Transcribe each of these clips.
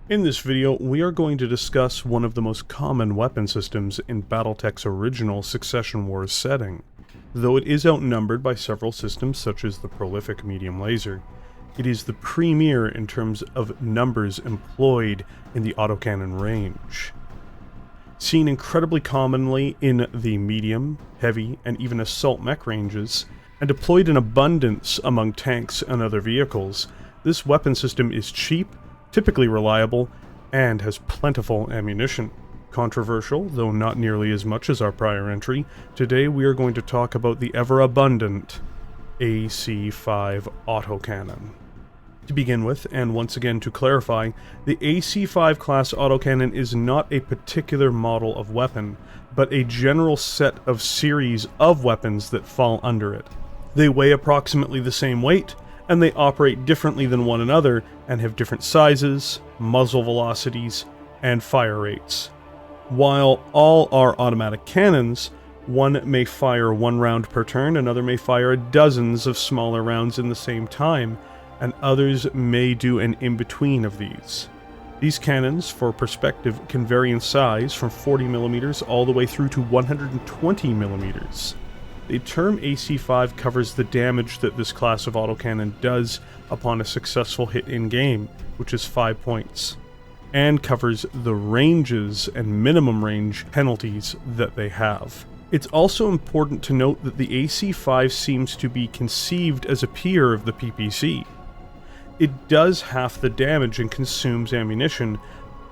In this video, we are going to discuss one of the most common weapon systems in Battletech's original Succession Wars setting. Though it is outnumbered by several systems such as the prolific medium laser, it is the premier in terms of numbers employed in the autocannon range. Seen incredibly commonly in the medium, heavy, and even assault mech ranges, and deployed in abundance among tanks and other vehicles, this weapon system is cheap, typically reliable, and has plentiful ammunition. Controversial, though not nearly as much as our prior entry, today we are going to talk about the ever-abundant AC5 Autocannon. To begin with, and once again to clarify, the AC5 class autocannon is not a particular model of weapon, but a general set of series of weapons that fall under it. They weigh approximately the same weight, and they operate differently than one another and have different sizes, muzzle velocities, and fire rates. While all are automatic cannons, one may fire one round per turn, another may fire dozens of smaller rounds in the same time, and others may do an in-between of these. These cannons, for perspective, can vary in size from 40mm all the way through to 120mm. The term AC5 covers the damage that this class of autocannon does upon a successful hit in-game, which is 5 points, and covers the ranges and minimum range penalties that they have. It's also important to note that the AC5 seems to be conceived as a peer of the PPC. It does half the damage and consumes ammunition,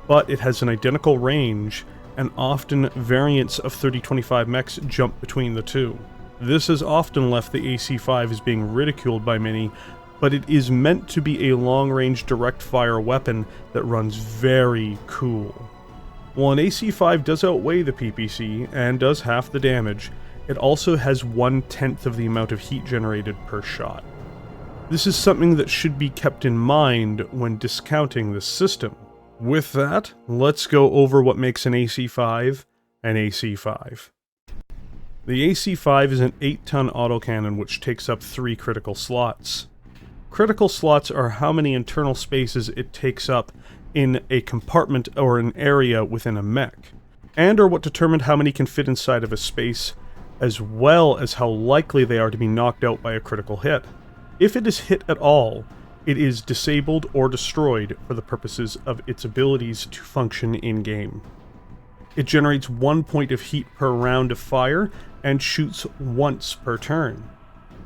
but it has an identical range, and often variants of 30-25 mechs jump between the two. This has often left the AC5 as being ridiculed by many, but it is meant to be a long-range direct-fire weapon that runs very cool. While an AC5 does outweigh the PPC and does half the damage, it also has 1/10 of the amount of heat generated per shot. This is something that should be kept in mind when discounting this system. With that, let's go over what makes an AC5 an AC5. The AC5 is an 8-ton autocannon which takes up 3 critical slots. Critical slots are how many internal spaces it takes up in a compartment or an area within a mech, and are what determine how many can fit inside of a space, as well as how likely they are to be knocked out by a critical hit. If it is hit at all, it is disabled or destroyed for the purposes of its abilities to function in-game. It generates 1 point of heat per round of fire, and shoots once per turn.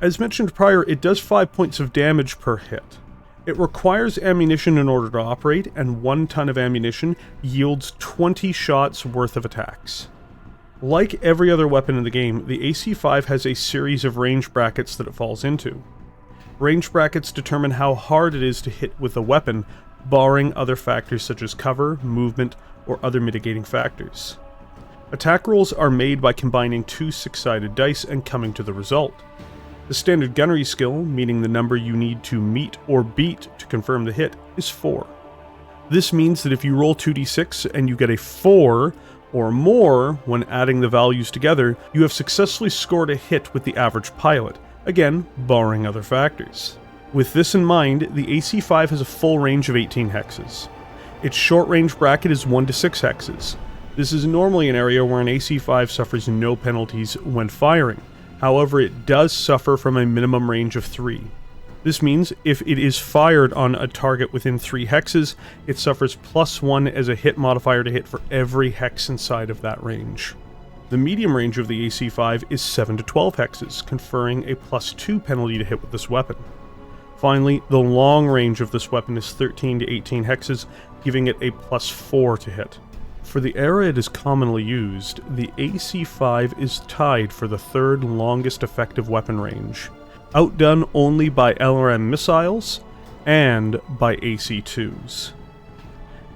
As mentioned prior, it does 5 points of damage per hit. It requires ammunition in order to operate, and 1 ton of ammunition yields 20 shots worth of attacks. Like every other weapon in the game, the AC5 has a series of range brackets that it falls into. Range brackets determine how hard it is to hit with a weapon, barring other factors such as cover, movement, or other mitigating factors. Attack rolls are made by combining 2 six-sided dice and coming to the result. The standard gunnery skill, meaning the number you need to meet or beat to confirm the hit, is 4. This means that if you roll 2d6 and you get a 4 or more when adding the values together, you have successfully scored a hit with the average pilot, again, barring other factors. With this in mind, the AC5 has a full range of 18 hexes. Its short-range bracket is 1 to 6 hexes. This is normally an area where an AC5 suffers no penalties when firing. However, it does suffer from a minimum range of 3. This means if it is fired on a target within 3 hexes, it suffers +1 as a hit modifier to hit for every hex inside of that range. The medium range of the AC5 is 7 to 12 hexes, conferring a +2 penalty to hit with this weapon. Finally, the long range of this weapon is 13 to 18 hexes, giving it a +4 to hit. For the era it is commonly used, the AC5 is tied for the 3rd longest effective weapon range, outdone only by LRM missiles and by AC2s.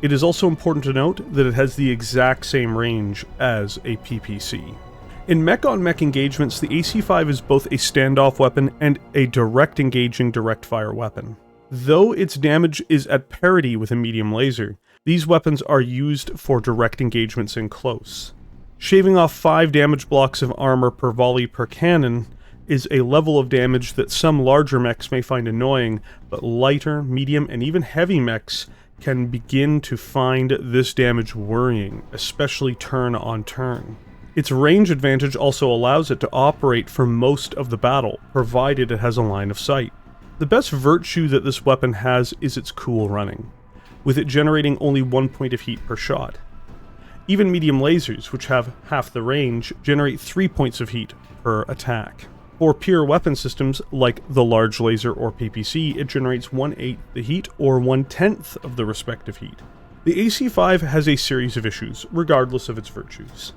It is also important to note that it has the exact same range as a PPC. In mech-on-mech engagements, the AC5 is both a standoff weapon and a direct engaging direct-fire weapon. Though its damage is at parity with a medium laser, these weapons are used for direct engagements in close. Shaving off 5 damage blocks of armor per volley per cannon is a level of damage that some larger mechs may find annoying, but lighter, medium, and even heavy mechs can begin to find this damage worrying, especially turn on turn. Its range advantage also allows it to operate for most of the battle, provided it has a line of sight. The best virtue that this weapon has is its cool running, with it generating only 1 point of heat per shot. Even medium lasers, which have half the range, generate 3 points of heat per attack. For pure weapon systems like the large laser or PPC, it generates 1/8 the heat or 1/10 of the respective heat. The AC5 has a series of issues, regardless of its virtues.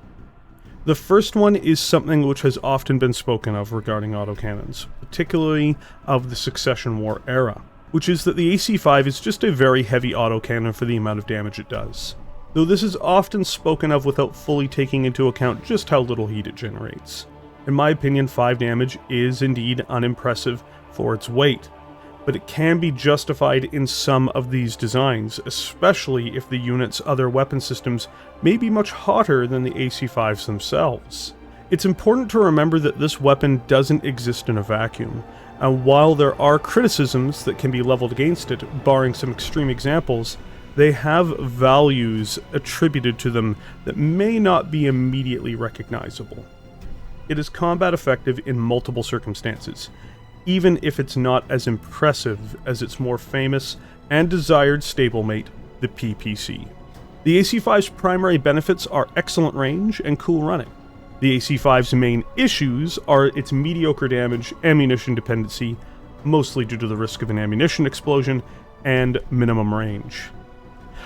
The first one is something which has often been spoken of regarding autocannons, particularly of the Succession War era, which is that the AC5 is just a very heavy autocannon for the amount of damage it does, though this is often spoken of without fully taking into account just how little heat it generates. In my opinion, 5 damage is indeed unimpressive for its weight, but it can be justified in some of these designs, especially if the unit's other weapon systems may be much hotter than the AC5s themselves. It's important to remember that this weapon doesn't exist in a vacuum, and while there are criticisms that can be leveled against it, barring some extreme examples, they have values attributed to them that may not be immediately recognizable. It is combat effective in multiple circumstances, even if it's not as impressive as its more famous and desired stablemate, the PPC. The AC5's primary benefits are excellent range and cool running. The AC5's main issues are its mediocre damage, ammunition dependency, mostly due to the risk of an ammunition explosion, and minimum range.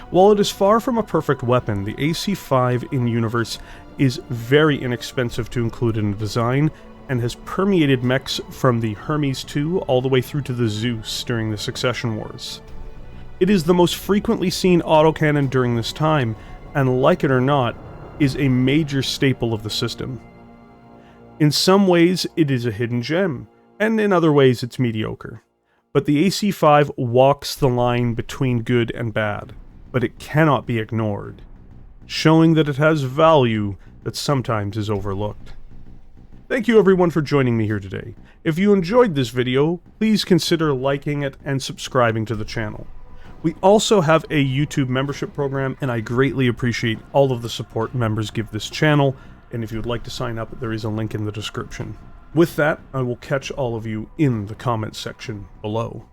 While it is far from a perfect weapon, the AC5 in-universe is very inexpensive to include in a design, and has permeated mechs from the Hermes II all the way through to the Zeus during the Succession Wars. It is the most frequently seen autocannon during this time, and like it or not, is a major staple of the system. In some ways, it is a hidden gem, and in other ways it's mediocre. But the AC5 walks the line between good and bad, but it cannot be ignored, showing that it has value that sometimes is overlooked. Thank you everyone for joining me here today. If you enjoyed this video, please consider liking it and subscribing to the channel. We also have a YouTube membership program, and I greatly appreciate all of the support members give this channel, and if you would like to sign up, there is a link in the description. With that, I will catch all of you in the comments section below.